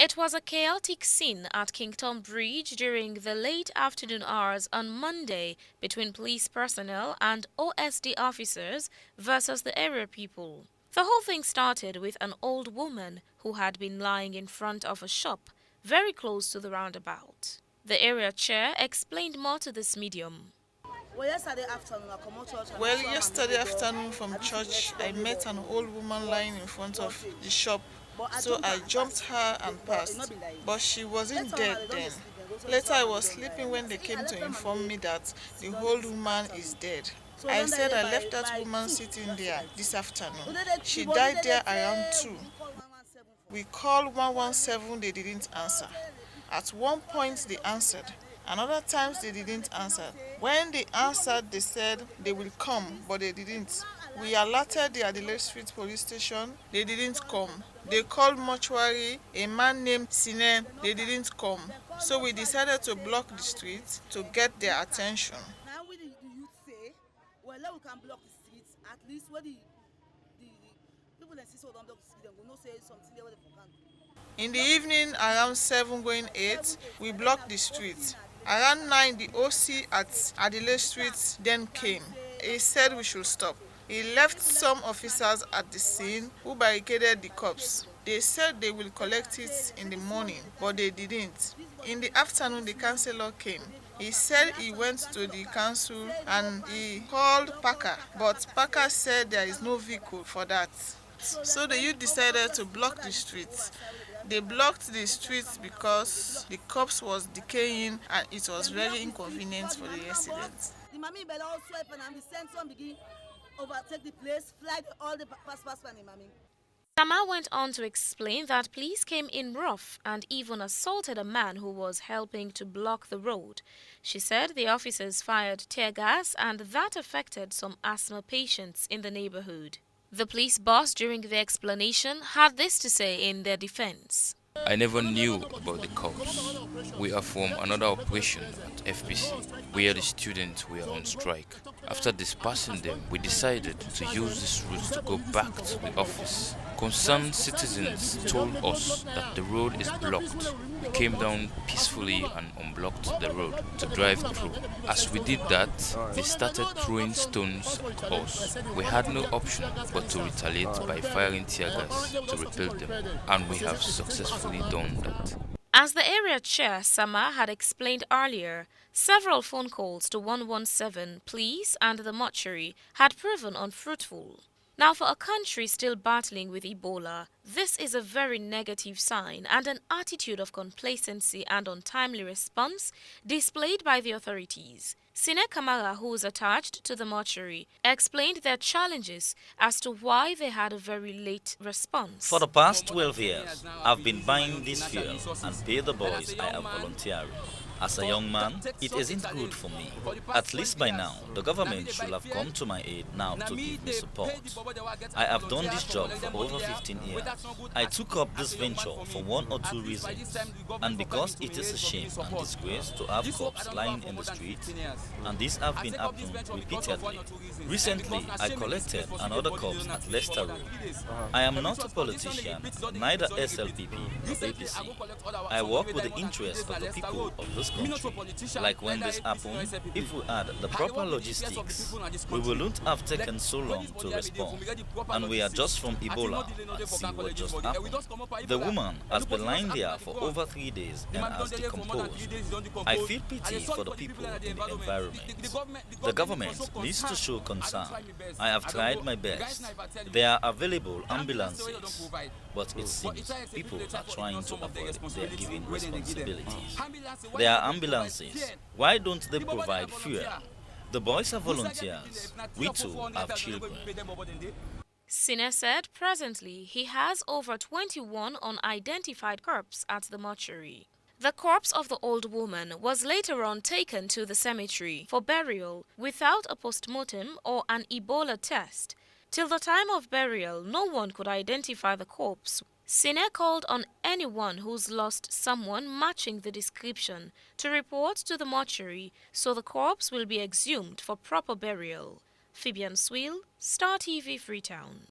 It was a chaotic scene at KINGTOM Bridge during the late afternoon hours on Monday between police personnel and OSD officers versus the area people. The whole thing started with an old woman who had been lying in front of a shop very close to the roundabout. The area chair explained more to this medium. Well, yesterday afternoon from church, I met an old woman lying in front of the shop. So I jumped her and passed, but she wasn't dead then. Later I was sleeping when they came to inform me that the old woman is dead. I said I left that woman sitting there this afternoon. She died there around 2. We called 117, they didn't answer. At one point they answered. Another times they didn't answer. When they answered, they said they will come, but they didn't. We alerted the Adelaide Street police station. They didn't come. They called mortuary, a man named Sine. They didn't come. So we decided to block the street to get their attention. Now we the youth say, well, we can block the streets. At least when the people insist on block the street, they will not say something there where they can do. In the evening, around 7 going 8, we blocked the street. Around 9, the OC at Adelaide Street then came. He said we should stop. He left some officers at the scene who barricaded the cops. They said they will collect it in the morning, but they didn't. In the afternoon, the councillor came. He said he went to the council and he called Parker, but Parker said there is no vehicle for that. So the youth decided to block the streets. They blocked the streets because the corpse was decaying and it was very inconvenient for the residents. The mommy bell all swipe and the sensor begin overtake the place, fly all the pass the mommy. Sama went on to explain that police came in rough and even assaulted a man who was helping to block the road. She said the officers fired tear gas and that affected some asthma patients in the neighborhood. The police boss during the explanation had this to say in their defense. I never knew about the cops. We are from another operation at FPC, where the students were on strike. After dispersing them, we decided to use this route to go back to the office. Concerned citizens told us that the road is blocked. We came down peacefully and unblocked the road to drive through. As we did that, they started throwing stones at us. We had no option but to retaliate by firing tear gas to repel them, and we have successfully done that. As the area chair, Sama, had explained earlier, several phone calls to 117 police and the mortuary had proven unfruitful. Now, for a country still battling with Ebola, this is a very negative sign and an attitude of complacency and untimely response displayed by the authorities. Sine Kamara, who was attached to the mortuary, explained their challenges as to why they had a very late response. For the past 12 years, I've been buying this fuel and pay the boys I am volunteering. As a young man, it isn't good for me. At least by now, the government should have come to my aid now to give me support. I have done this job for over 15 years. I took up this venture for one or two reasons. And because it is a shame and disgrace to have cops lying in the street, and this have been happening repeatedly. Recently, I collected another corpse at Leicester Road. I am not a politician, neither SLPP nor APC. I work with the interests of the people of this country. Like when this happened, if we had the proper logistics, we wouldn't have taken so long to respond. And we are just from Ebola and see what just happened. The woman has been lying there for over 3 days and has decomposed. I feel pity for the people in the environment. The government needs to show concern. I have tried my best. There are available ambulances, but it seems people are trying to avoid their given responsibilities. There are ambulances. Why don't they provide fuel? The boys are volunteers. We too have children. Sine said presently he has over 21 unidentified corpses at the mortuary. The corpse of the old woman was later on taken to the cemetery for burial without a post-mortem or an Ebola test. Till the time of burial, no one could identify the corpse. Sine called on anyone who's lost someone matching the description to report to the mortuary so the corpse will be exhumed for proper burial. PHEBEAN SWILL, Star TV, Freetown.